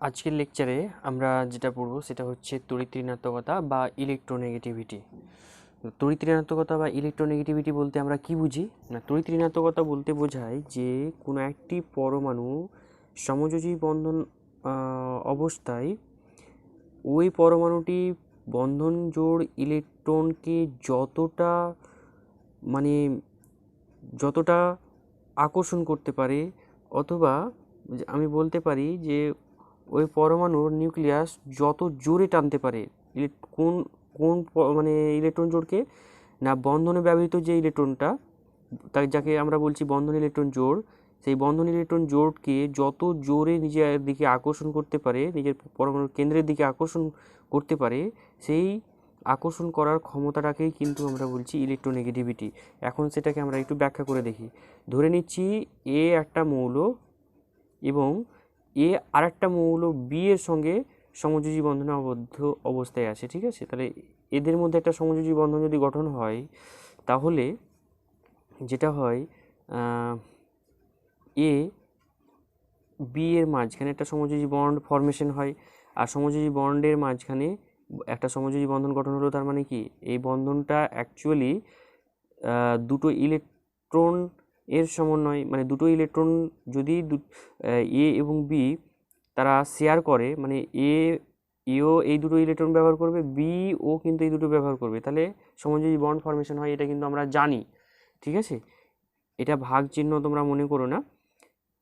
আজকের লেকচারে আমরা যেটা পড়বো সেটা হচ্ছে তড়িৎ ঋণাত্মকতা বা ইলেকট্রোনেগেটিভিটি। তড়িৎ ঋণাত্মকতা বা ইলেকট্রোনেগেটিভিটি বলতে আমরা কি বুঝি? না, তড়িৎ ঋণাত্মকতা বলতে বোঝায় যে কোনো একটি পরমাণু সমযোজী বন্ধন অবস্থায় ওই পরমাণুটি বন্ধন জোড় ইলেকট্রনকে যতটা মানে যতটা আকর্ষণ করতে পারে, অথবা আমি বলতে পারি যে ওই পরমাণুর নিউক্লিয়াস যত জোরে টানতে পারে কোন কোন মানে ইলেকট্রন জোড়কে, না বন্ধনে ব্যবহৃত যে ইলেকট্রনটা, তাই যাকে আমরা বলছি বন্ধন ইলেকট্রন জোড়, সেই বন্ধন ইলেকট্রন জোড়কে যত জোরে নিজের দিকে আকর্ষণ করতে পারে, নিজের পরমাণুর কেন্দ্রের দিকে আকর্ষণ করতে পারে, সেই আকর্ষণ করার ক্ষমতাটাকেই কিন্তু আমরা বলছি ইলেকট্রোনেগেটিভিটি। এখন সেটাকে আমরা একটু ব্যাখ্যা করে দেখি। ধরে নিচ্ছি এ একটা মৌল এবং এ আরেকটা মৌল বি এর সঙ্গে সমযোজী বন্ধনে আবদ্ধ অবস্থায় আছে, ঠিক আছে? তাহলে এদের মধ্যে একটা সমযোজী বন্ধন যদি গঠন হয়, তাহলে যেটা হয়, এ বি এর মাঝখানে একটা সমযোজী বন্ড ফর্মেশন হয়, আর সমযোজী বন্ডের মাঝখানে একটা সমযোজী বন্ধন গঠন হলো। তার মানে কি, এই বন্ধনটা অ্যাকচুয়ালি দুটো ইলেকট্রন এর সমন্বয়, মানে দুটো ইলেকট্রন যদি এ এবং বি তারা শেয়ার করে, মানে এও এই দুটো ইলেকট্রন ব্যবহার করবে, বি ও কিন্তু এই দুটো ব্যবহার করবে, তাহলে সমযোজী বন্ড ফর্মেশন হয়। এটা কিন্তু আমরা জানি, ঠিক আছে? এটা ভাগ চিহ্ন তোমরা মনে করো না,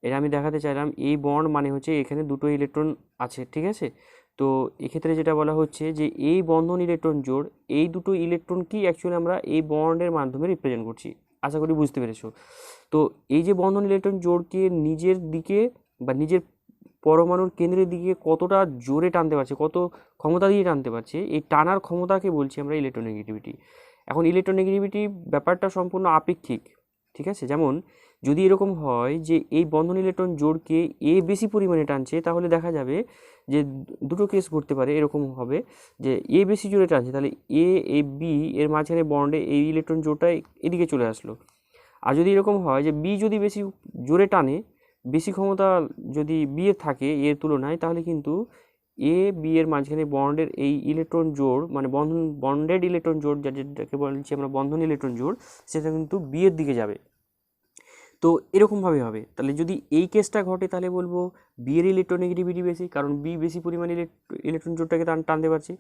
এটা আমি দেখাতে চাইলাম। এই বন্ড মানে হচ্ছে এখানে দুটো ইলেকট্রন আছে, ঠিক আছে? তো এক্ষেত্রে যেটা বলা হচ্ছে যে এই বন্ধন ইলেকট্রন জোড়, এই দুটো ইলেকট্রন কি অ্যাকচুয়ালি আমরা এই বন্ডের মাধ্যমে রিপ্রেজেন্ট করছি। আশা করি বুঝতে পেরেছো। তো এই যে বন্ধন ইলেকট্রন জোড়কে নিজের দিকে বা নিজের পরমাণুর কেন্দ্রের দিকে কতটা জোরে টানতে পারছে, কত ক্ষমতা দিয়ে টানতে পারছে, এই টানার ক্ষমতাকে বলছি আমরা ইলেকট্রোনেগেটিভিটি। এখন ইলেকট্রোনেগেটিভিটি ব্যাপারটা সম্পূর্ণ আপেক্ষিক, ঠিক আছে? যেমন যদি এরকম হয় যে এই বন্ধন ইলেকট্রন জোড়কে এ বেশি পরিমাণে টানছে, তাহলে দেখা যাবে যে দুটো কেস ঘটতে পারে। এরকম হবে যে এ বেশি জোরে টানছে, তাহলে এ বি এর মাঝখানে বন্ডে এই ইলেকট্রন জোড়টা এদিকে চলে আসলো। আর যদি এরকম হয় যে বি যদি বেশি জোরে টানে, বেশি ক্ষমতা যদি বি এর থাকে এর তুলনায়, তাহলে কিন্তু এ বি এর মাঝখানে বন্ডের এই ইলেকট্রন জোড়, মানে বন্ডেড ইলেকট্রন জোড়, যেটাকে বলছি আমরা বন্ধন ইলেকট্রন জোড়, সেটা কিন্তু বি এর দিকে যাবে। তো এরকমভাবে হবে। তাহলে যদি এই কেসটা ঘটে, তাহলে বলবো বি এর ইলেকট্রোনেগেটিভিটি বেশি, কারণ বি বেশি পরিমাণে ইলেকট্রন জোড়টাকে টানতে পারছে।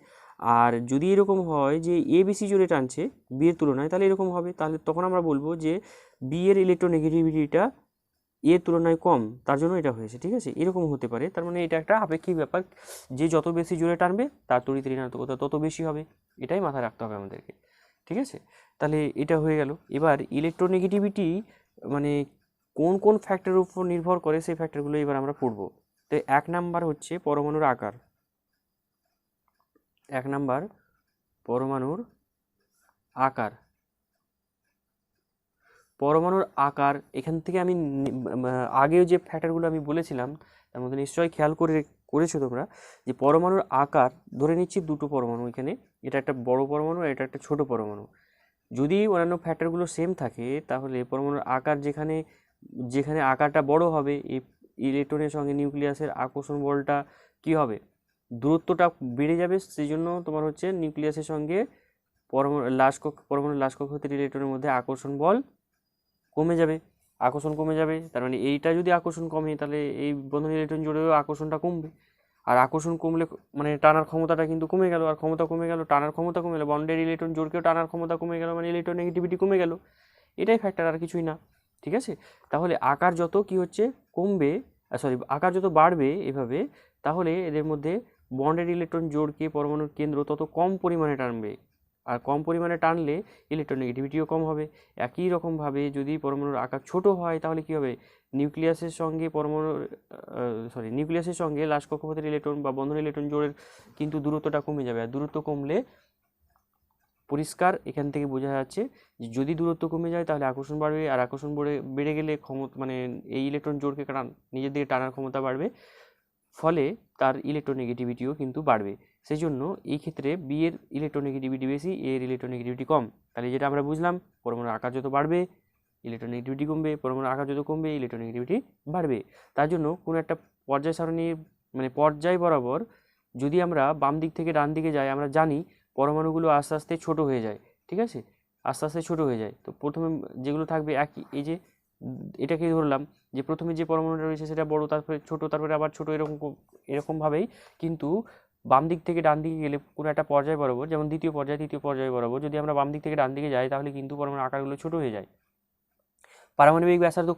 আর যদি এরকম হয় যে এ বেশি জোরে টানছে বি এর তুলনায়, তাহলে এরকম হবে। তাহলে তখন আমরা বলবো যে বি এর ইলেকট্রোনেগেটিভিটিটা এর তুলনায় কম, তার জন্য এটা হয়েছে, ঠিক আছে? এরকম হতে পারে। তার মানে এটা একটা আপেক্ষিক ব্যাপার, যে যত বেশি জোরে টানবে তার তড়িৎ ঋণাত্মকতা তত বেশি হবে। এটাই মাথায় রাখতে হবে আমাদেরকে, ঠিক আছে? তাহলে এটা হয়ে গেল। এবার ইলেকট্রোনেগেটিভিটি মানে কোন কোন ফ্যাক্টরের উপর নির্ভর করে, সেই ফ্যাক্টরগুলো এবার আমরা পড়ব। তো 1 নাম্বার হচ্ছে পরমাণুর আকার। 1 নাম্বার পরমাণুর আকার। পরমাণুর আকার, এখান থেকে আমি আগেও যে ফ্যাক্টরগুলো আমি বলেছিলাম তার মধ্যে নিশ্চয়ই খেয়াল করেছো তোমরা, যে পরমাণুর আকার ধরে নিচ্ছি দুটো পরমাণু এখানে, এটা একটা বড় পরমাণু আর এটা একটা ছোট পরমাণু। যদি অন্যান্য ফ্যাক্টরগুলো সেম থাকে, তাহলে পরমাণুর আকার যেখানে যেখানে আকারটা বড় হবে, এই ইলেকট্রনের সঙ্গে নিউক্লিয়াসের আকর্ষণ বলটা কি হবে, দূরত্বটা বেড়ে যাবে। সেই জন্য তোমার হচ্ছে নিউক্লিয়াসের সঙ্গে পরমাণুর লাশ কক্ষপথের ইলেকট্রনের মধ্যে আকর্ষণ বল কমে যাবে, আকর্ষণ কমে যাবে। তার মানে এইটা যদি আকর্ষণ কমে, তাহলে এই বন্ধন ইলেকট্রন জুড়েও আকর্ষণটা কমবে। আর আকর্ষণ কমলে মানে টানার ক্ষমতাটা কিন্তু কমে গেল, আর ক্ষমতা কমে গেল, টানার ক্ষমতা কমে গেল, বন্ডের ইলেকট্রন জোড়কেও টানার ক্ষমতা কমে গেল, মানে ইলেকট্রোনেগেটিভিটি কমে গেল। এটাই ফ্যাক্টর, আর কিছুই না, ঠিক আছে? তাহলে আকার যত কি হচ্ছে কমবে, আকার যত বাড়বে এভাবে, তাহলে এদের মধ্যে বন্ডেড ইলেকট্রন জোড়কে পরমাণুর কেন্দ্র তত কম পরিমাণে টানবে, আর কম পরিমাণে টানলে ইলেকট্রোনেগেটিভিটিও কম হবে। একই রকমভাবে যদি পরমাণুর আকার ছোট হয়, তাহলে কি হবে, নিউক্লিয়াসের সঙ্গে নিউক্লিয়াসের সঙ্গে লাশ কক্ষপথের ইলেকট্রন বা বন্ধন ইলেকট্রন জোড়ের কিন্তু দূরত্বটা কমে যাবে। আর দূরত্ব কমলে পরিষ্কার এখান থেকে বোঝা যাচ্ছে যে যদি দূরত্ব কমে যায় তাহলে আকর্ষণ বাড়বে, আর আকর্ষণ বেড়ে গেলে মানে এই ইলেকট্রন জোড়কে নিজের দিকে টানার ক্ষমতা বাড়বে, ফলে তার ইলেকট্রোনেগেটিভিটিও কিন্তু বাড়বে। সেই জন্য এই ক্ষেত্রে বি এর ইলেকট্রোনেগেটিভিটি বেশি, এ এর ইলেকট্রোনেগেটিভিটি কম। তাহলে যেটা আমরা বুঝলাম, পরমাণুর আকার যত বাড়বে ইলেকট্রোনেগেটিভিটি কমবে, পরমাণুর আকার যত কমবে ইলেকট্রোনেগেটিভিটি বাড়বে। তার জন্য কোনো একটা পর্যায় সারণীর মানে পর্যায় বরাবর যদি আমরা বাম দিক থেকে ডান দিকে যাই, আমরা জানি পরমাণুগুলো আস্তে আস্তে ছোট হয়ে যায়, ঠিক আছে, আস্তে আস্তে ছোট হয়ে যায়। তো প্রথমে যেগুলো থাকবে একই, এই যে এটাকে ধরলাম যে প্রথমে যে পরমাণুটা রয়েছে সেটা বড়, তারপরে ছোট, তারপরে আবার ছোট, এরকমভাবেই কিন্তু বাম দিক থেকে ডান দিকে গেলে কোনো একটা পর্যায় বরাবর, যেমন দ্বিতীয় পর্যায় তৃতীয় পর্যায় বরাবর যদি আমরা বাম দিক থেকে ডান দিকে যাই তাহলে কিন্তু পরমাণুর আকারগুলো ছোট হয়ে যায়, পারমাণবিক ব্যাসার্ধ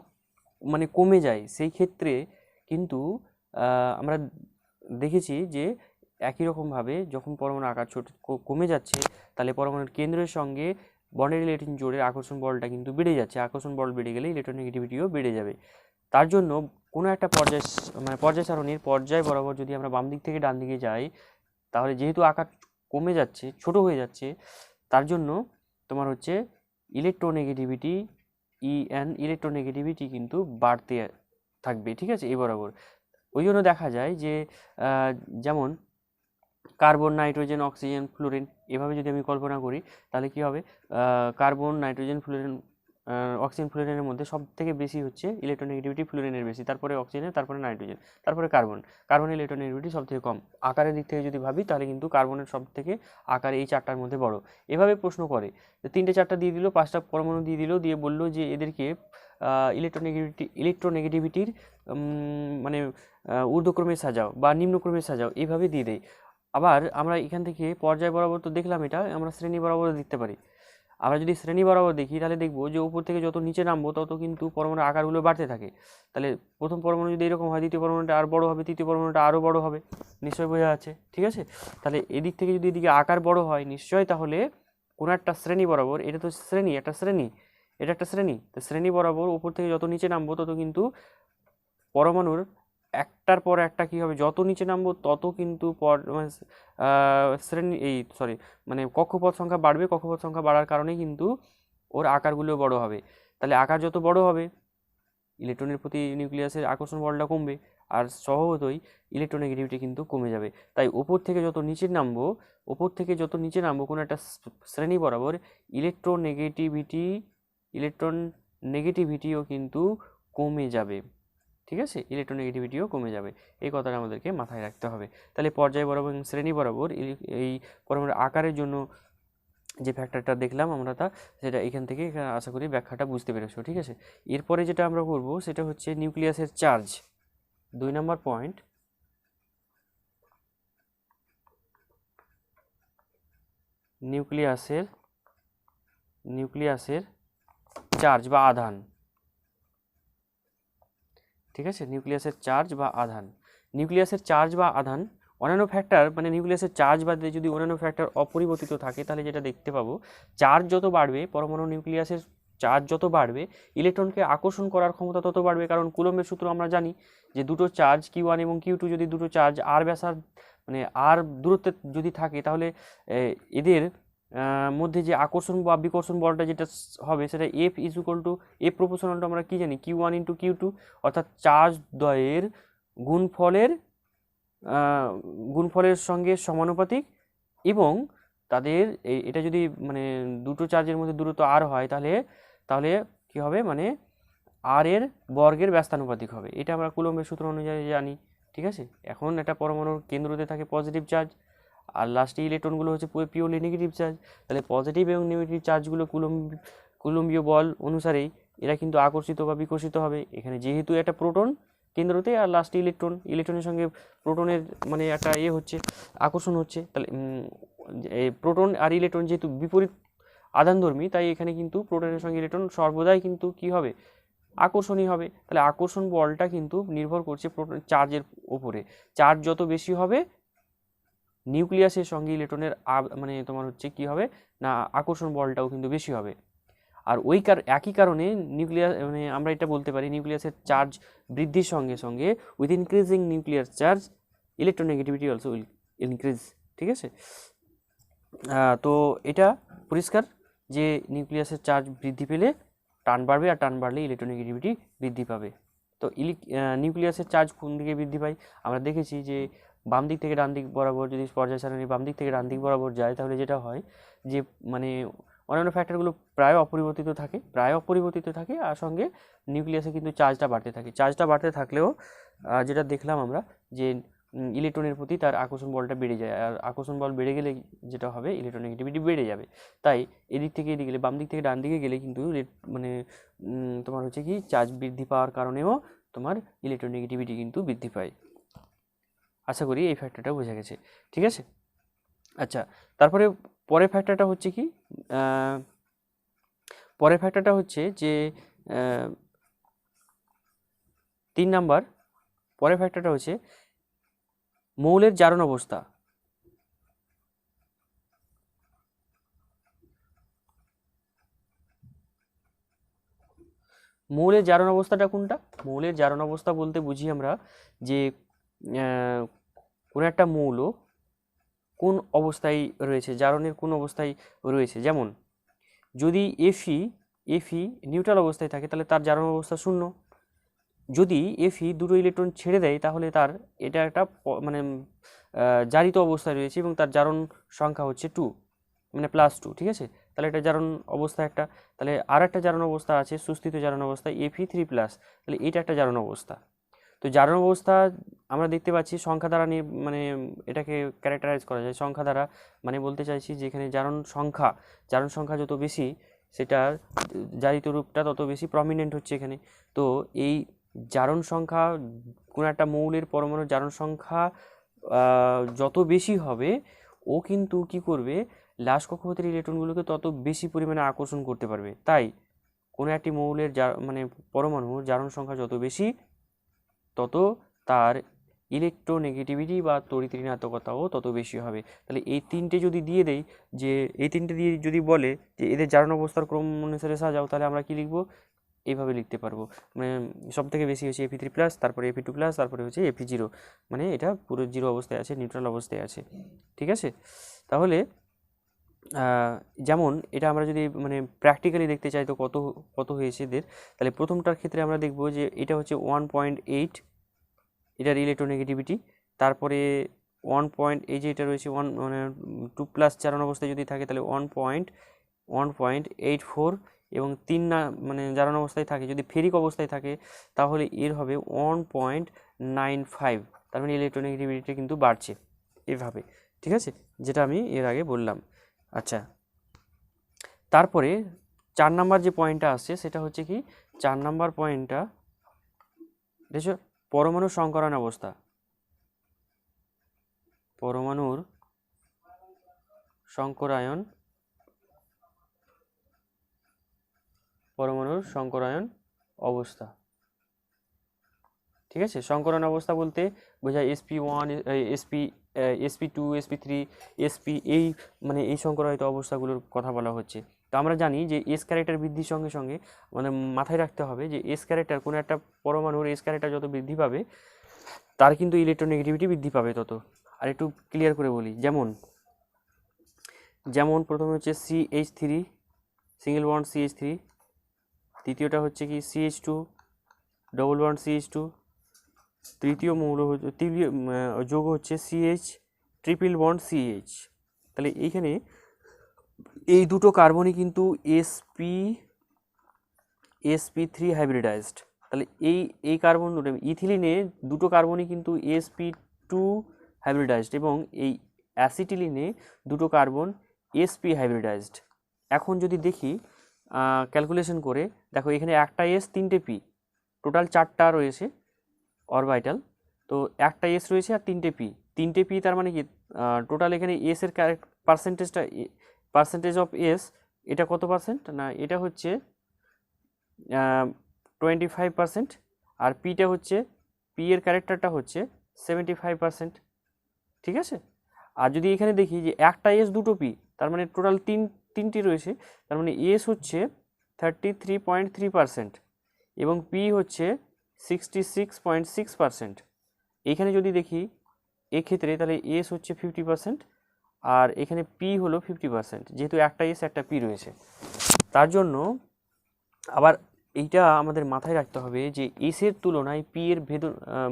মানে কমে যায়। সেই ক্ষেত্রে কিন্তু আমরা দেখেছি যে একই রকমভাবে যখন পরমাণুর আকার কমে যাচ্ছে তাহলে পরমাণুর কেন্দ্রের সঙ্গে বন্ডের ইলেকট্রন জোড়ের আকর্ষণ বলটা কিন্তু বেড়ে যাচ্ছে। আকর্ষণ বল বেড়ে গেলে ইলেকট্রোনেগেটিভিটিও বেড়ে যাবে। তার জন্য কোনো একটা পর্যায় সারণীর পর্যায় বরাবর যদি আমরা বাম দিক থেকে ডান দিকে যাই তাহলে যেহেতু আকার কমে যাচ্ছে, ছোট হয়ে যাচ্ছে, তার জন্য তোমার হচ্ছে ইলেকট্রোনেগেটিভিটি ইলেকট্রোনেগেটিভিটি কিন্তু বাড়তে থাকবে, ঠিক আছে, এই বরাবর। ওই জন্য দেখা যায় যে যেমন কার্বন, নাইট্রোজেন, অক্সিজেন, ফ্লোরিন, এভাবে যদি আমি কল্পনা করি তাহলে কি হবে, কার্বন, নাইট্রোজেন, ফ্লোরিন, অক্সিজেন, ফ্লোরিনের মধ্যে সব থেকে বেশি হচ্ছে ইলেকট্রোনেগেটিভিটি ফ্লোরিনের বেশি, তারপরে অক্সিজেন, তারপরে নাইট্রোজেন, তারপরে কার্বনের ইলেকট্রোনেগেটিভিটি সব থেকে কম। আকারের দিক থেকে যদি ভাবি তাহলে কিন্তু কার্বনের সব থেকে আকার এই চারটার মধ্যে বড়। এভাবে প্রশ্ন করে, তিনটে চারটা দিয়ে দিল, পাঁচটা পরমাণু দিয়ে দিল, দিয়ে বললো যে এদেরকে ইলেকট্রোনেগেটিভিটির মানে ঊর্ধ্বক্রমে সাজাও বা নিম্নক্রমে সাজাও, এইভাবে দিয়ে দেয়। আবার আমরা এখান থেকে পর্যায় বরাবর তো দেখলাম, এটা আমরা শ্রেণী বরাবর দেখতে পারি। আমরা যদি শ্রেণী বরাবর দেখি তাহলে দেখবো যে উপর থেকে যত নিচে নামবো তত কিন্তু পরমাণুর আকারগুলো বাড়তে থাকে। তাহলে প্রথম পরমাণু যদি এরকম হয়, দ্বিতীয় পরমাণুটা আর বড় হবে, তৃতীয় পরমাণুটা আরও বড় হবে, নিশ্চয়ই বোঝা যাচ্ছে, ঠিক আছে। তাহলে এদিক থেকে যদি এদিকে আকার বড় হয় নিশ্চয়ই তাহলে কোনো একটা শ্রেণী বরাবর, এটা তো শ্রেণী, একটা শ্রেণী, এটা একটা শ্রেণী, তো শ্রেণী বরাবর উপর থেকে যত নিচে নামবো তত কিন্তু পরমাণুর একটার পর একটা কী হবে, যত নিচে নামবো তত কিন্তু শ্রেণী মানে কক্ষপথ সংখ্যা বাড়বে। কক্ষপথ সংখ্যা বাড়ার কারণে কিন্তু ওর আকারগুলো বড় হবে। তাহলে আকার যত বড় হবে ইলেকট্রনের প্রতি নিউক্লিয়াসের আকর্ষণ বলটা কমবে, আর স্বভাবতই ইলেকট্রোনেগেটিভিটি কিন্তু কমে যাবে। তাই ওপর থেকে যত নিচে নামবো কোনো একটা শ্রেণী বরাবর ইলেকট্রন নেগেটিভিটিও কিন্তু কমে যাবে, ঠিক আছে, ইলেকট্রোনেগেটিভিটিও কমে যাবে। এই কথাটা আমাদেরকে মাথায় রাখতে হবে। তাহলে পর্যায় বরাবর এবং শ্রেণী বরাবর এই পরমাণুর আকারের জন্য যে ফ্যাক্টরটা দেখলাম আমরা, সেটা এখান থেকে আশা করি ব্যাখ্যাটা বুঝতে পেরেছো, ঠিক আছে। এরপরে যেটা আমরা করব সেটা হচ্ছে নিউক্লিয়াসের চার্জ। 2 নম্বর পয়েন্ট, নিউক্লিয়াসের চার্জ বা আধান, ঠিক আছে, নিউক্লিয়াসের চার্জ বা আধান। অন্যান্য ফ্যাক্টর মানে নিউক্লিয়াসের চার্জ বাদে যদি অন্যান্য ফ্যাক্টর অপরিবর্তিত থাকে তাহলে যেটা দেখতে পাবো, চার্জ যত বাড়বে, পরমাণু নিউক্লিয়াসের চার্জ যত বাড়বে ইলেকট্রনকে আকর্ষণ করার ক্ষমতা তত বাড়বে। কারণ কুলম্বের সূত্র আমরা জানি যে দুটো চার্জ Q1 এবং Q2 যদি দুটো চার্জ আর ব্যাসার্ধ মানে আর দূরত্বে যদি থাকে তাহলে এদের মধ্যে যে আকর্ষণ বা বিকর্ষণ বলটা যেটা হবে সেটা F F প্রপোর্শনাল আমরা কি জানি, Q1 × Q2, অর্থাৎ চার্জ দ্বয়ের গুণফলের সঙ্গে সমানুপাতিক। এবং তাদের এটা যদি মানে দুটো চার্জের মধ্যে দূরত্ব আর হয় তাহলে কি হবে, মানে আর এর বর্গের ব্যস্তানুপাতিক হবে। এটা আমরা কুলম্বের সূত্র অনুযায়ী জানি, ঠিক আছে। এখন একটা পরমাণুর কেন্দ্রতে থাকে পজিটিভ চার্জ, আর লাস্টে ইলেকট্রনগুলো হচ্ছে পিওরলি নেগেটিভ চার্জ। তাহলে পজিটিভ এবং নেগেটিভ চার্জগুলো কুলম্বীয় বল অনুসারেই এরা কিন্তু আকর্ষিত বা বিকর্ষিত হবে। এখানে যেহেতু একটা প্রোটন কেন্দ্রতে আর লাস্টে ইলেকট্রনের সঙ্গে প্রোটনের মানে একটা হচ্ছে আকর্ষণ হচ্ছে, তাহলে প্রোটন আর ইলেকট্রন যেহেতু বিপরীত আধানধর্মী, তাই এখানে কিন্তু প্রোটনের সঙ্গে ইলেকট্রন সর্বদাই কিন্তু কি হবে, আকর্ষণই হবে। তাহলে আকর্ষণ বলটা কিন্তু নির্ভর করছে প্রোটন চার্জের উপরে। চার্জ যত বেশি হবে নিউক্লিয়াসের সঙ্গে ইলেকট্রনের মানে তোমার হচ্ছে কি হবে না, আকর্ষণ বলটাও কিন্তু বেশি হবে। আর একই কারণে নিউক্লিয়াস মানে আমরা এটা বলতে পারি নিউক্লিয়াসের চার্জ বৃদ্ধির সঙ্গে সঙ্গে with increasing nuclear charge electronegativity also will increase, ঠিক আছে। তো এটা পরিষ্কার যে নিউক্লিয়াসের চার্জ বৃদ্ধি পেলে টান বাড়বে, আর টান বাড়লে ইলেকট্রোনেগেটিভিটি বৃদ্ধি পাবে। তো নিউক্লিয়াসের চার্জ কোন দিকে বৃদ্ধি পায় আমরা দেখেছি যে বাম দিক থেকে ডান দিক বরাবর যদি পর্যায় সারণী বাম দিক থেকে ডান দিক বরাবর যায় তাহলে যেটা হয় যে মানে অন্যান্য ফ্যাক্টরগুলো প্রায় অপরিবর্তিত থাকে, আর সঙ্গে নিউক্লিয়াসে কিন্তু চার্জটা বাড়তে থাকলেও যেটা দেখলাম আমরা যে ইলেকট্রনের প্রতি তার আকর্ষণ বলটা বেড়ে যায়, আর আকর্ষণ বল বেড়ে গেলে যেটা হবে ইলেকট্রোনেগেটিভিটি বেড়ে যাবে। তাই এদিক থেকে এদিকে গেলে, বাম দিক থেকে ডান দিকে গেলে কিন্তু মানে তোমার হচ্ছে কি চার্জ বৃদ্ধি পাওয়ার কারণেও তোমার ইলেকট্রোনেগেটিভিটি কিন্তু বৃদ্ধি পায়। আশা করি এই ফ্যাক্টরটা বোঝা গেছে, ঠিক আছে। আচ্ছা, তারপরে পরের ফ্যাক্টরটা হচ্ছে কি, পরের ফ্যাক্টরটা হচ্ছে যে 3 নাম্বার পরের ফ্যাক্টরটা হচ্ছে মৌলের জারণ অবস্থা। মৌলের জারণ অবস্থাটা কোনটা? মৌলের জারণ অবস্থা বলতে বুঝি আমরা যে কোনো একটা মৌল কোন অবস্থায় রয়েছে, জারণের কোন অবস্থায় রয়েছে। যেমন যদি এফি নিউট্রাল অবস্থায় থাকে তাহলে তার জারণ অবস্থা 0। যদি এফি দুটো ইলেকট্রন ছেড়ে দেয় তাহলে তার এটা একটা মানে জারিত অবস্থায় রয়েছে এবং তার জারণ সংখ্যা হচ্ছে 2, মানে +2, ঠিক আছে। তাহলে এটা জারণ অবস্থা একটা। তাহলে আর একটা জারণ অবস্থা আছে সুস্থিত জারণ অবস্থা Fe3+, তাহলে এটা একটা জারণ অবস্থা। তো জারণ অবস্থা আমরা দেখতে পাচ্ছি সংখ্যা দ্বারা মানে এটাকে ক্যারেক্টারাইজ করা যায় সংখ্যা দ্বারা। মানে বলতে চাইছি যেখানে জারণ সংখ্যা যত বেশি সেটার জারিত রূপটা তত বেশি প্রমিনেন্ট হচ্ছে এখানে। তো এই জারণ সংখ্যা, কোনো একটা মৌলের পরমাণুর জারণ সংখ্যা যত বেশি হবে ও কিন্তু কি করবে, লাশ কক্ষপথের ইলেকট্রনগুলোকে তত বেশি পরিমাণে আকর্ষণ করতে পারবে। তাই কোনো একটি মৌলের মানে পরমাণুর জারণ সংখ্যা যত বেশি তত তার ইলেকট্রোনেগেটিভিটি বা তড়িৎ ঋণাত্মকতাও তত বেশি হবে। তাহলে এই তিনটে যদি দিয়ে দেই, যে এই তিনটে দিয়ে যদি বলে যে এদের জারণ অবস্থার ক্রম অনুসারে সাজাও, তাহলে আমরা কি লিখবো, এইভাবে লিখতে পারবো। মানে সব থেকে বেশি হচ্ছে Fe3+, তারপরে Fe2+, তারপরে হচ্ছে Fe0, মানে এটা পুরো 0 অবস্থায় আছে, নিউট্রাল অবস্থায় আছে, ঠিক আছে। তাহলে যেমন এটা আমরা যদি মানে প্র্যাকটিক্যালি দেখতে চাই তো কত হয়েছে এদের, তাহলে প্রথমটার ক্ষেত্রে আমরা দেখব যে এটা হচ্ছে 1.8 এটার ইলেকট্রোনেগেটিভিটি। তারপরে 1.8 যে এটা রয়েছে 1 মানে 2+ জারণ অবস্থায় যদি থাকে তাহলে 1.84, এবং 3 না মানে জারণ অবস্থায় থাকে, যদি ফেরিক অবস্থায় থাকে তাহলে এর হবে 1.95। তার মানে ইলেকট্রোনেগেটিভিটি কিন্তু বাড়ছে এভাবে, ঠিক আছে, যেটা আমি এর আগে বললাম। আচ্ছা, তারপরে 4 নাম্বার যে পয়েন্টটা আসছে সেটা হচ্ছে কি, 4 নাম্বার পয়েন্টটা দেখছো, পরমাণু সংকরণ অবস্থা। পরমাণুর সংকরায়ন অবস্থা, ঠিক আছে। সংকরণ অবস্থা বলতে বোঝায় sp1 sp2 sp3 sp, এই মানে এই সংকরায়িত অবস্থাগুলোর কথা বলা হচ্ছে। তো আমরা জানি যে এস ক্যারেক্টার বৃদ্ধির সঙ্গে সঙ্গে মানে মাথায় রাখতে হবে যে এস ক্যারেক্টার, কোনো একটা পরমাণুর এস ক্যারেক্টার যত বৃদ্ধি পাবে তার কিন্তু ইলেকট্রোনেগেটিভিটি বৃদ্ধি পাবে তত। আর একটু ক্লিয়ার করে বলি, যেমন প্রথমে হচ্ছে CH3 সিঙ্গেল বন্ড CH3, দ্বিতীয়টা হচ্ছে কি CH2 ডবল বন্ড CH2, তৃতীয় যৌগ হচ্ছে CH ট্রিপল বন্ড CH। তাহলে এইখানে এই দুটো কার্বনই কিন্তু sp3 হাইব্রিডাইজড। তাহলে এই কার্বন দুটো, ইথিলিনে দুটো কার্বনই কিন্তু sp2 হাইব্রিডাইজড, এবং এই অ্যাসিটিলিনে দুটো কার্বন sp হাইব্রিডাইজড। এখন যদি দেখি ক্যালকুলেশন করে দেখো, এখানে একটা S 3টে P, টোটাল 4টা রয়েছে অরবিটাল। তো একটা S রয়েছে আর 3টে P, তার মানে কি টোটাল এখানে S এর পার্সেন্টেজ অফ S এটা কত পার্সেন্ট, না এটা হচ্ছে 25%, আর পিটা হচ্ছে পি এর ক্যারেক্টারটা হচ্ছে 75%, ঠিক আছে। আর যদি এখানে দেখি যে একটা এস দুটো পি, তার মানে টোটাল তিনটি রয়েছে, তার মানে এস হচ্ছে 33.3% এবং পি হচ্ছে 66.6%। এইখানে যদি দেখি এক্ষেত্রে তাহলে এস হচ্ছে 50% আর এখানে পি হলো 50%, যেহেতু একটা এস একটা পি রয়েছে। তার জন্য আবার এইটা আমাদের মাথায় রাখতে হবে যে এস এর তুলনায় পি এর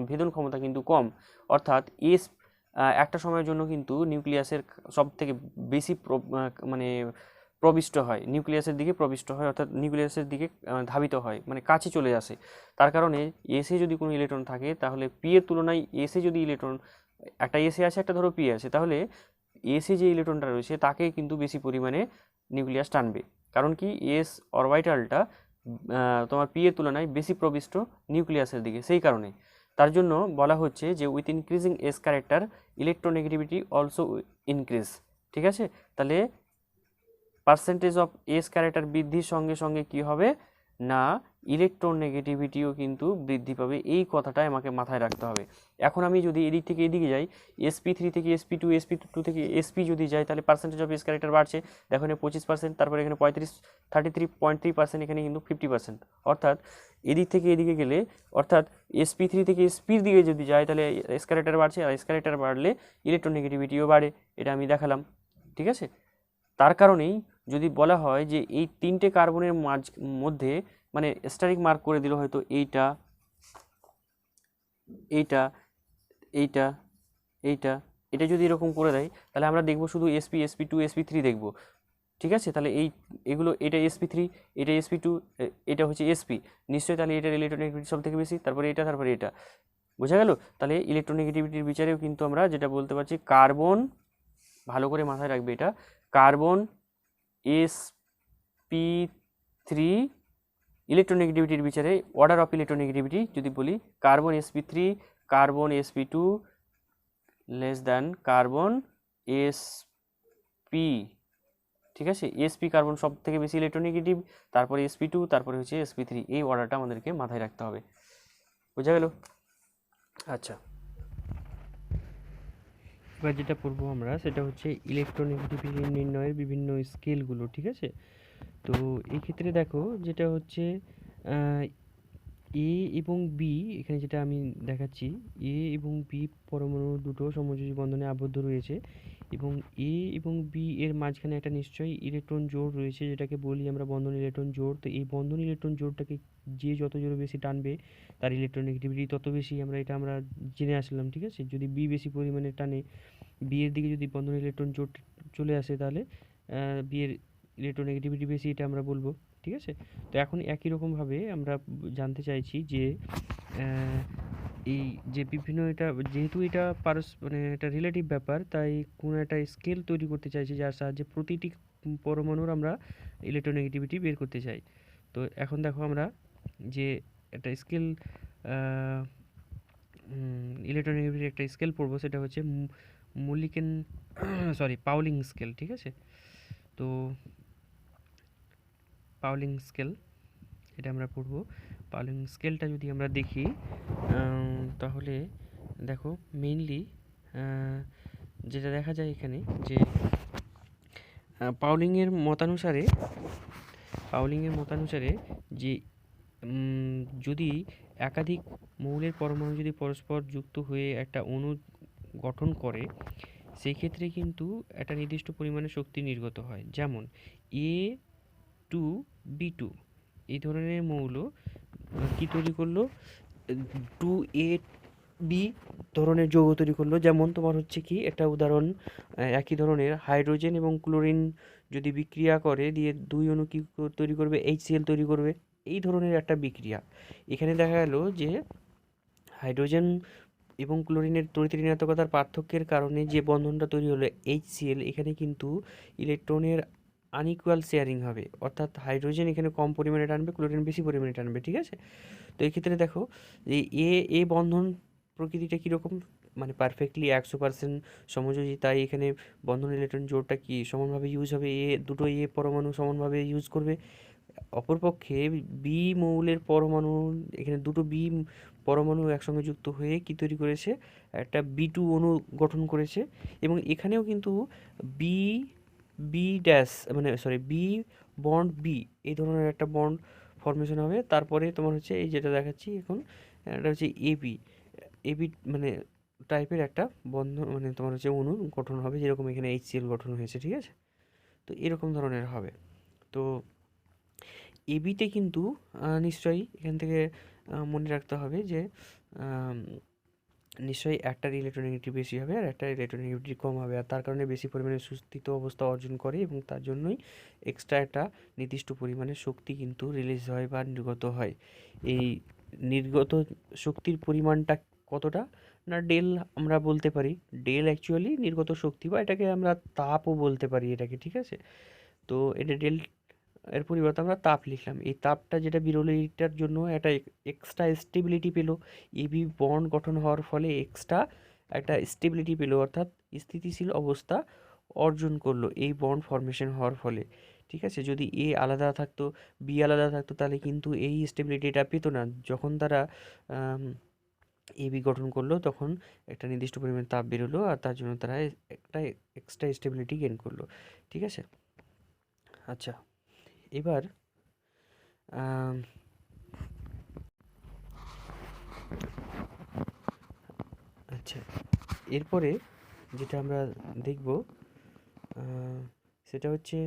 ভেদন ক্ষমতা কিন্তু কম, অর্থাৎ এস একটা সময়ের জন্য কিন্তু নিউক্লিয়াসের সব থেকে বেশি মানে প্রবিষ্ট হয়, নিউক্লিয়াসের দিকে প্রবিষ্ট হয়, অর্থাৎ নিউক্লিয়াসের দিকে ধাবিত হয়, মানে কাছে চলে আসে। তার কারণে এসে যদি কোনো ইলেকট্রন থাকে তাহলে পি এর তুলনায় এসে যদি ইলেকট্রন একটা এসে আছে, একটা ধরো পি আছে, তাহলে এসে যে ইলেকট্রনটা রয়েছে তাকে কিন্তু বেশি পরিমাণে নিউক্লিয়াস টানবে। কারণ কি, এস অরবিটালটা তোমার পি এর তুলনায় বেশি প্রবিষ্ট নিউক্লিয়াসের দিকে, সেই কারণে। তার জন্য বলা হচ্ছে যে with increasing S character electronegativity also increase. ঠিক আছে, তাহলে পার্সেন্টেজ অফ এস ক্যারেক্টার বৃদ্ধির সঙ্গে সঙ্গে কি হবে না, ইলেকট্রোনেগেটিভিটিও কিন্তু বৃদ্ধি পাবে। এই কথাটা আমাকে মাথায় রাখতে হবে। এখন আমি যদি এদিক থেকে এদিকে যাই, sp3 থেকে sp2, sp2 থেকে sp যদি যাই, তাহলে পার্সেন্টেজ অফ এস ক্যারেক্টার বাড়ছে। দেখো এখানে 25%, তারপরে এখানে 33.3%, এখানে কিন্তু 50%। অর্থাৎ এদিক থেকে এদিকে গেলে, অর্থাৎ sp3 থেকে sp দিকে যদি যায়, তাহলে এস ক্যারেক্টার বাড়ছে, আর এস ক্যারেক্টার বাড়লে ইলেকট্রোনেগেটিভিটিও বাড়ে। এটা আমি দেখালাম। ঠিক আছে, তার কারণেই যদি বলা হয় যে এই তিনটে কার্বনের মধ্যে, মানে স্টারিক মার্ক করে দিল হয়তো এইটা, এইটা, এইটা, এইটা, এটা যদি এরকম করে দেয়, তাহলে আমরা দেখবো শুধু sp, sp2, sp3 দেখবো। ঠিক আছে, তাহলে এগুলো, এটা sp3, এটা sp2, এটা হচ্ছে sp, নিশ্চয়ই তাহলে এটার ইলেকট্রোনেগেটিভিটি সব থেকে বেশি, তারপরে এটা, তারপরে এটা। বোঝা গেল? তাহলে ইলেকট্রোনেগেটিভিটির বিচারেও কিন্তু আমরা যেটা বলতে পারছি, কার্বন, ভালো করে মাথায় রাখবে এটা, কার্বন sp3 ইলেকট্রোনেগেটিভিটির বিচারে অর্ডার অফ ইলেকট্রোনেগেটিভিটি যদি বলি, carbon sp3, carbon sp2 less than carbon sp। ঠিক আছে, sp কার্বন সব থেকে বেশি ইলেকট্রোনেগেটিভ, তারপরে sp2, তারপরে হচ্ছে sp3। এই অর্ডারটা আমাদেরকে মাথায় রাখতে হবে। বোঝা গেল? আচ্ছা, এবার যেটা পড়বো আমরা সেটা হচ্ছে ইলেকট্রোনেগেটিভিটি নির্ণয়ের বিভিন্ন স্কেলগুলো। ঠিক আছে, তো এই ক্ষেত্রে দেখো যেটা হচ্ছে এ এবং বি, এখানে যেটা আমি দেখাচ্ছি, এ এবং বি পরমাণু দুটো সমযোজী বন্ধনে আবদ্ধ রয়েছে, এবং এ এবং বি এর মাঝখানে একটা নিশ্চয়ই ইলেকট্রন জোড় রয়েছে, যেটাকে বলি আমরা বন্ধন ইলেকট্রন জোড়। তো এই বন্ধন ইলেকট্রন জোড়টাকে যে যত জোরে বেশি টানবে, তার ইলেকট্রোনেগেটিভিটি তত বেশি, আমরা জেনে আসলাম। ঠিক আছে, যদি বি বেশি পরিমাণে টানে, বি এর দিকে যদি বন্ধন ইলেকট্রন জোড় চলে আসে, তাহলে বি এর ইলেকট্রোনেগেটিভিটি বেশি, এটা আমরা বলবো। ঠিক আছে, তো এখন একই রকমভাবে আমরা জানতে চাইছি যে এই যে বিভিন্ন, এটা যেহেতু এটা মানে এটা রিলেটিভ ব্যাপার, তাই কোনো একটা স্কেল তৈরি করতে চাইছি যার সাহায্যে প্রতিটি পরমাণুর আমরা ইলেকট্রোনেগেটিভিটি বের করতে চাই। তো এখন দেখো আমরা যে একটা স্কেল, ইলেকট্রোনেগেটিভিটির একটা স্কেল পড়বো, সেটা হচ্ছে মুলিকেন পাউলিং স্কেল। ঠিক আছে, তো পাউলিং স্কেল এটা আমরা পড়বো। পাউলিং স্কেলটা যদি আমরা দেখি, তাহলে দেখো মেইনলি যেটা দেখা যায় এখানে, যে পাউলিংয়ের মতানুসারে যে যদি একাধিক মৌলের পরমাণু যদি পরস্পর যুক্ত হয়ে একটা অণু গঠন করে, সেই ক্ষেত্রে কিন্তু একটা নির্দিষ্ট পরিমাণে শক্তি নির্গত হয়। যেমন A2B2 এই ধরনের মৌল কি তৈরি করলো, 2A ধরনের যৌগ তৈরি করলো। যেমন তোমার হচ্ছে কি একটা উদাহরণ, একই ধরনের হাইড্রোজেন এবং ক্লোরিন যদি বিক্রিয়া করে, দিয়ে দুই অণু কি তৈরি করবে, HCl তৈরি করবে। এই ধরনের একটা বিক্রিয়া। এখানে দেখা গেল যে হাইড্রোজেন এবং ক্লোরিনের তড়িৎ ঋণাত্মকতার পার্থক্যের কারণে যে বন্ধনটা তৈরি হলো HCl, এখানে কিন্তু ইলেকট্রনের আনইকুয়াল শেয়ারিং হবে, অর্থাৎ হাইড্রোজেন এখানে কম পরিমাণে টানবে, ক্লোরিন বেশি পরিমাণে টানবে। ঠিক আছে, তো এই ক্ষেত্রে দেখো যে এ বন্ধন প্রকৃতিটা কীরকম, মানে পারফেক্টলি 100% সমযোজী, তাই এখানে বন্ধন ইলেকট্রন জোড়টা কি সমানভাবে ইউজ হবে, দুটো পরমাণু সমানভাবে ইউজ করবে। অপরপক্ষে বি মৌলের পরমাণু, এখানে দুটো বি পরমাণু একসঙ্গে যুক্ত হয়ে কি তৈরি করেছে, একটা B2 অণু গঠন করেছে। এবং এখানেও কিন্তু বি বি ড্যাশ মানে বি বন্ড বি, এই ধরনের একটা বন্ড ফর্মেশন হবে। তারপরে তোমার হচ্ছে এই যেটা দেখাচ্ছি এখন, এটা হচ্ছে এবি এবি মানে টাইপের একটা বন্ধন, মানে তোমার হচ্ছে অণু গঠন হবে, যেরকম এখানে HCl গঠন হয়েছে। ঠিক আছে, তো এরকম ধরনের হবে। তো এবিতে কিন্তু নিশ্চয়ই এখান থেকে মনে রাখতে হবে যে নিশ্চয়ই একটার ইলেকট্রোনেগেটিভ বেশি হবে আর একটা ইলেকট্রোনেগেটিভ কম হবে, আর তার কারণে বেশি পরিমাণে সুস্থিত অবস্থা অর্জন করে, এবং তার জন্যই এক্সট্রা একটা নির্দিষ্ট পরিমাণে শক্তি কিন্তু রিলিজ হয় বা নির্গত হয়। এই নির্গত শক্তির পরিমাণটা কতটা না ডেল আমরা বলতে পারি, ডেল অ্যাকচুয়ালি নির্গত শক্তি, বা এটাকে আমরা তাপও বলতে পারি এটাকে, ঠিক আছে। তো এটা ডেল এর পরিবর্তে আমরা তাপ লিখলাম। এই তাপটা যেটা বেরোলো এইটার জন্য একটা এক্সট্রা স্টেবিলিটি পেলো, এবি বন্ড গঠন হওয়ার ফলে এক্সট্রা একটা স্টেবিলিটি পেলো, অর্থাৎ স্থিতিশীল অবস্থা অর্জন করলো এই বন্ড ফর্মেশন হওয়ার ফলে, ঠিক আছে। যদি এ আলাদা থাকতো, বি আলাদা থাকতো, তাহলে কিন্তু এই স্টেবিলিটিটা পেতো না। যখন তারা এবি গঠন করলো তখন একটা নির্দিষ্ট পরিমাণ তাপ বেরোলো, আর তার জন্য তারা একটা এক্সট্রা স্টেবিলিটি গেইন করলো, ঠিক আছে। আচ্ছা, এবার আম, আচ্ছা, এরপরে যেটা আমরা দেখব সেটা হচ্ছে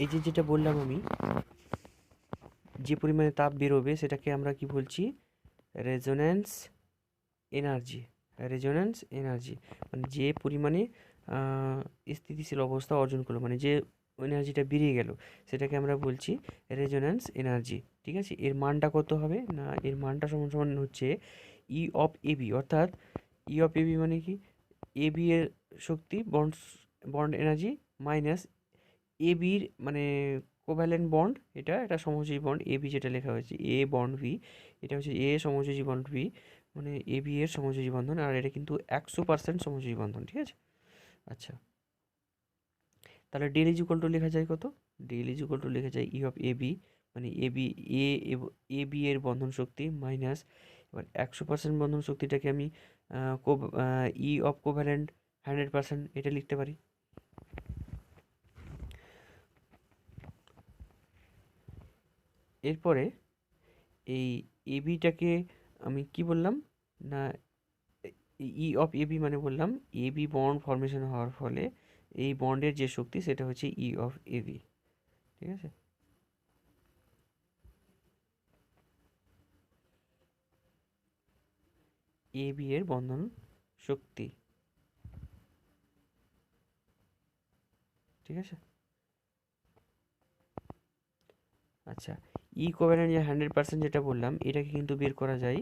এই যে যেটা বললাম আমি, যে পরিমাণে তাপ বেরোবে সেটাকে আমরা কি বলছি, রেজোন্যান্স এনার্জি। রেজোন্যান্স এনার্জি মানে যে পরিমাণে স্থিতিশীল অবস্থা অর্জন করলো, মানে যে এনার্জিটা বেরিয়ে গেল, সেটাকে আমরা বলছি রেজোন্যান্স এনার্জি, ঠিক আছে। এর মানটা কত হবে না, এর মানটা সমান সমান হচ্ছে ই অফ এবি, অর্থাৎ ই অফ এবি মানে কি, এবি এর শক্তি বন্ড বন্ড এনার্জি মাইনাস এবির মানে কোভ্যালেন্ট বন্ড, এটা একটা সমযোজী বন্ড এবি যেটা লেখা হয়েছে এ বন্ড ভি, এটা হচ্ছে এ সমযোজী বন্ড ভি, মানে এবি এর সমযোজী বন্ধন, আর এটা কিন্তু 100% সমযোজী বন্ধন, ঠিক আছে। আচ্ছা, তাহলে ডেল ইজ ইকুয়াল টু লেখা যায় কত, ডেল ইজ ইকুয়াল টু লেখা যায় ই অফ এবি, মানে এবি এ এবি এর বন্ধন শক্তি মাইনাস, এবার 100% বন্ধন শক্তিটাকে আমি ই অফ কোভ্যালেন্ট 100% এটা লিখতে পারি। এরপরে এই এবিটাকে আমি কি বললাম না, ই অফ এবি মানে বললাম এবি বন্ড ফর্মেশন হওয়ার ফলে এই বন্ডের যে শক্তি সেটা হচ্ছে ই অফ এবি, ঠিক আছে। এবি এর বন্ধন শক্তি, ঠিক আছে। আচ্ছা, ই কোভ্যালেন্ট যে 100% যেটা বললাম এটাকে কিন্তু বের করা যায়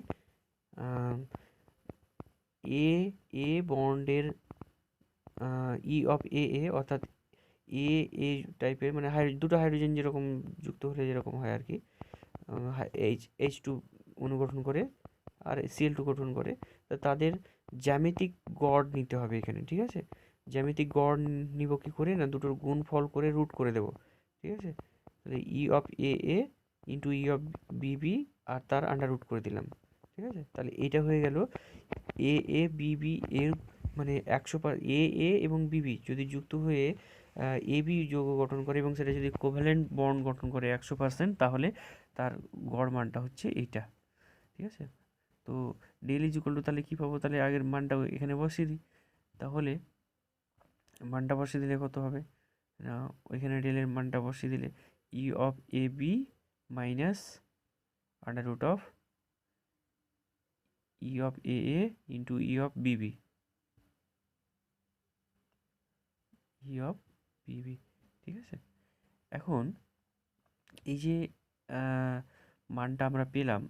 এ এ বন্ডের ই অফ এ এ, অর্থাৎ এ এ টাইপের, মানে দুটো হাইড্রোজেন যেরকম যুক্ত হলে যেরকম হয় আর কি, এইচ টু অণু গঠন করে আর সিএল টু গঠন করে, তা তাদের জ্যামিতিক গড় নিতে হবে এখানে, ঠিক আছে। জ্যামিতিক গড় নিব কি করে না, দুটোর গুণফল করে রুট করে দেবো, ঠিক আছে। তাহলে ই of A A into E of বিবি আর তার আন্ডার রুট করে দিলাম, ঠিক আছে। তাহলে এইটা হয়ে গেল এ এ বিবি এর মানে 100 এ এ এবং বিবি যদি যুক্ত হয়ে এ বি যৌগ গঠন করে এবং সেটা যদি কোভ্যালেন্ট বন্ড গঠন করে 100%, তাহলে তার গড় মানটা হচ্ছে এইটা, ঠিক আছে। তো ডেল ইজ ইকুয়াল টু তাহলে কী পাবো, তাহলে আগের মানটা এখানে বসিয়ে দিই, তাহলে মানটা বসিয়ে দিলে কত হবে না, ওইখানে ডেলের মানটা বসিয়ে দিলে E of A B minus under root of E of A A into E of B B, E of বিবি, ঠিক আছে। এখন এই যে মানটা আমরা পেলাম,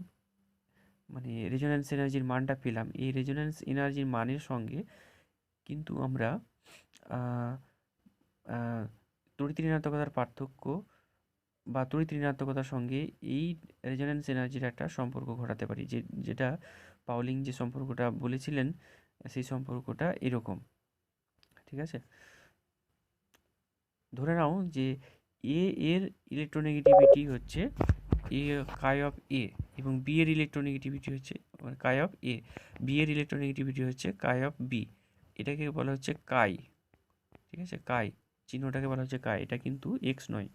মানে রেজোন্যান্স এনার্জির মানটা পেলাম, এই রেজোন্যান্স এনার্জির মানের সঙ্গে কিন্তু আমরা আহ, আহ, তড়িৎ ঋণাত্মকতার পার্থক্য বা তড়িৎ ঋণাত্মকতার সঙ্গে এই রেজোন্যান্স এনার্জির একটা সম্পর্ক ঘটাতে পারি, যেটা পাউলিং যে সম্পর্কটা বলেছিলেন, সেই সম্পর্কটা এরকম, ঠিক আছে। ধরে নাও যে এ এর ইলেকট্রোনেগেটিভিটি হচ্ছে এ কাই অফ এ, এবং বি এর ইলেকট্রোনেগেটিভিটি হচ্ছে মানে কাই অফ এ, বি এর ইলেকট্রোনেগেটিভিটি হচ্ছে কাই অফ বি, এটাকে বলা হচ্ছে কাই, ঠিক আছে। কাই চিহ্নটাকে বলা হচ্ছে কাই, এটা কিন্তু এক্স নয়।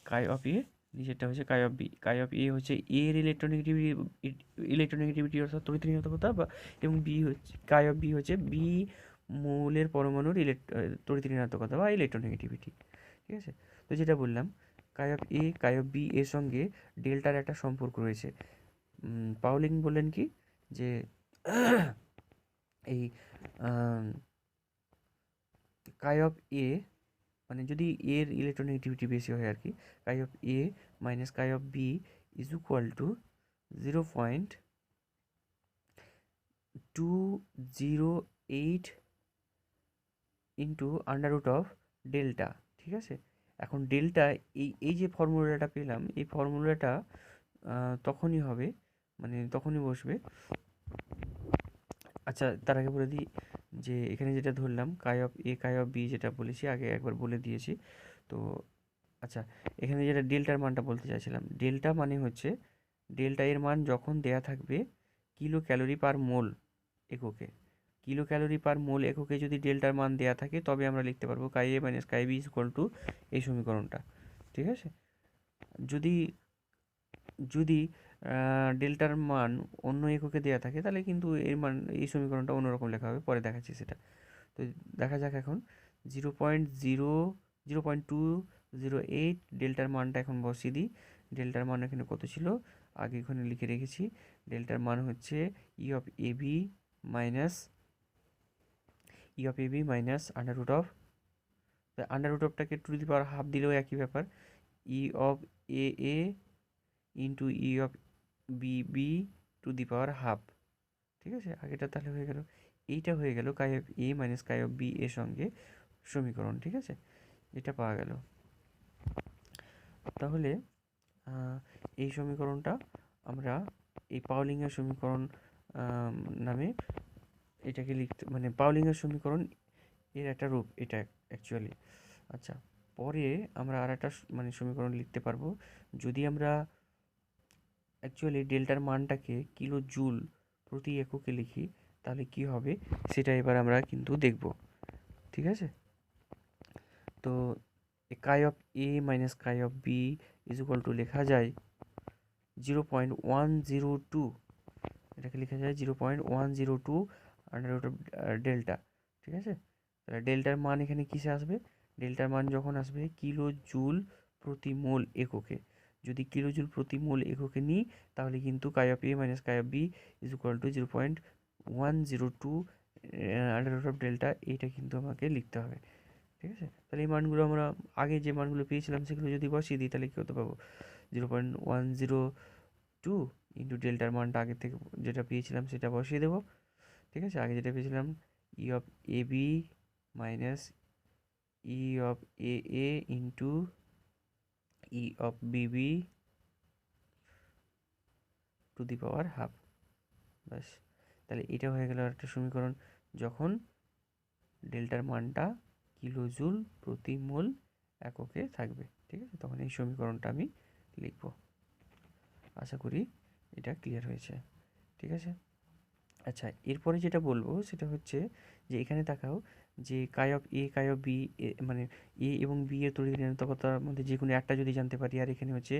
কাই অফ এ নিচেরটা হচ্ছে কাই অফ বি, কাই অফ এ হচ্ছে এ এর ইলেকট্রোনেগেটিভিটি, ইলেকট্রোনেগেটিভিটি অর্থাৎ তড়িৎ ঋণাত্মকতা, বা এবং বি হচ্ছে কাই অফ বি হচ্ছে বি মৌলের পরমাণুর তড়িৎ ঋণাত্মকতা বা ইলেকট্রোনেগেটিভিটি, ঠিক আছে। তো যেটা বললাম chi of A chi of B এর সঙ্গে ডেল্টার একটা সম্পর্ক রয়েছে। পাউলিং বললেন কি যে এই কাই অফ এ মানে যদি এর ইলেকট্রোনেগেটিভিটি বেশি হয় আর কি, chi of A minus chi of B is equal to 0.0 208 into under root of delta, ঠিক আছে। এখন ডেল্টা এই যে ফর্মুলাটা পেলাম, এই ফর্মুলাটা তখনই হবে, মানে তখনই বসবে। আচ্ছা, তার আগে বলে দিই যে এখানে যেটা ধরলাম chi of A chi of B, যেটা বলেছি আগে একবার বলে দিয়েছি। তো আচ্ছা, এখানে যেটা ডেল্টার মানটা বলতে চাইছিলাম, ডেল্টা মানে হচ্ছে ডেল্টা এর মান যখন দেয়া থাকবে কিলো ক্যালোরি পার মোল এককে, কিলো ক্যালোরি পার মোল এককে যদি ডেল্টার মান দেয়া থাকে তবে আমরা লিখতে পারবো chi A minus chi B equal to এই সমীকরণটা, ঠিক আছে। যদি যদি ডেল্টার মান অন্য এককে দেয়া থাকে তাহলে কিন্তু এর মান, এই সমীকরণটা অন্যরকম লেখা হবে, পরে দেখাচ্ছি সেটা। তো দেখা যাক এখন 0.208 ডেল্টার মানটা এখন বসিয়ে দিই। ডেল্টার মান এখানে কত ছিল আগে এখানে লিখে রেখেছি। ডেল্টার মান হচ্ছে E of A B minus under root অফটাকে টু দি পাওয়ার হাফ দিলেও একই ব্যাপার, E of A A into E of B B to the power half, ঠিক আছে। আগেটা তাহলে হয়ে গেল, এইটা হয়ে গেল chi of A minus chi of B এর সঙ্গে সমীকরণ, ঠিক আছে। এটা পাওয়া গেল। তাহলে এই সমীকরণটা আমরা এই পাউলিংয়ের সমীকরণ নামে এটাকে লিখতে, মানে পাউলিংয়ের সমীকরণ এর একটা রূপ এটা অ্যাকচুয়ালি। আচ্ছা, পরে আমরা আর একটা মানে সমীকরণ লিখতে পারবো যদি আমরা অ্যাকচুয়ালি ডেল্টার মানটাকে কিলো জুল প্রতি এককে লিখি, তাহলে কি হবে সেটা এবার আমরা কিন্তু দেখব, ঠিক আছে। তো chi of A minus chi of B is equal to লেখা যায় 0.102, এটাকে লেখা যায় 0.102 আন্ডার রুট অফ ডেল্টা, ঠিক আছে। তাহলে ডেল্টার মান এখানে কিসে আসবে, ডেল্টার মান যখন আসবে কিলো জুল প্রতি মোল এককে, যদি কিলো জুল প্রতি মোল এককে নিই তাহলে কিন্তু chi of A minus chi of B is equal to 0.102 under root of delta, এইটা কিন্তু আমাকে লিখতে হবে, ঠিক আছে। তাহলে এই মানগুলো আমরা আগে যে মানগুলো পেয়েছিলাম সেগুলো যদি বসিয়ে দিই তাহলে কী হতে পাবো, 0.102 ইন্টু ডেল্টার মানটা আগে থেকে যেটা পেয়েছিলাম সেটা বসিয়ে দেবো, ঠিক আছে। আগে যেটা পেয়েছিলাম E of A B minus E of A A into E of B B to the power half, ব্যাস। তাহলে এটা হয়ে গেল একটা সমীকরণ যখন ডেল্টার মানটা কিলো জুল প্রতি মোল এককে থাকবে, ঠিক আছে, তখন এই সমীকরণটা আমি লিখব। আশা করি এটা ক্লিয়ার হয়েছে, ঠিক আছে। আচ্ছা, এরপরে যেটা বলবো সেটা হচ্ছে যে এখানে তাকাও যে chi of A chi of B, মানে এ এবং বি এর তড়িৎ ঋণাত্মকতার মধ্যে যে কোনো একটা যদি জানতে পারি, আর এখানে হচ্ছে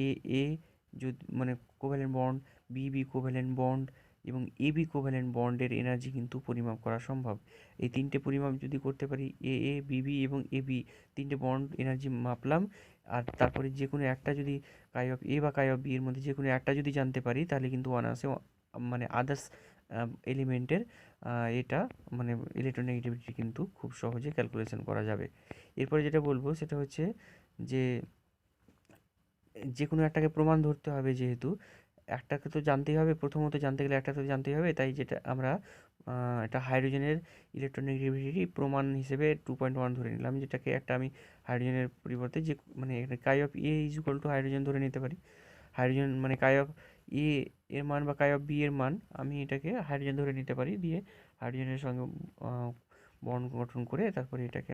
এ এ যদি মানে covalent bond, B B covalent bond এবং এ বি কোভ্যালেন্ট বন্ডের এনার্জি কিন্তু পরিমাপ করা সম্ভব। এই তিনটে পরিমাপ যদি করতে পারি, এ এ বি বি এবং এ বি তিনটে বন্ড এনার্জি মাপলাম, আর তারপরে যে কোনো একটা যদি কাই অফ এ বা কাই অফ বি এর মধ্যে যে কোনো একটা যদি জানতে পারি তাহলে কিন্তু অনায়াসে মানে আদার্স এলিমেন্টের এটা মানে ইলেকট্রোনেগেটিভিটি কিন্তু খুব সহজে ক্যালকুলেশন করা যাবে। এরপরে যেটা বলবো সেটা হচ্ছে যে যে কোনো একটাকে প্রমাণ ধরতে হবে, যেহেতু একটাকে তো জানতেই হবে, প্রথমত জানতে গেলে একটা তো জানতেই হবে, তাই যেটা আমরা এটা হাইড্রোজেনের ইলেকট্রোনেগেটিভিটি প্রমাণ হিসেবে 2.1 ধরে নিলাম, যেটাকে একটা আমি হাইড্রোজেনের পরিবর্তে যে মানে এখানে chi of A is equal to hydrogen ধরে নিতে পারি। হাইড্রোজেন মানে কাই অফ এ এর মান বা কাই অফ বি এর মান আমি এটাকে হাইড্রোজেন ধরে নিতে পারি, দিয়ে হাইড্রোজেনের সঙ্গে বন্ড গঠন করে তারপরে এটাকে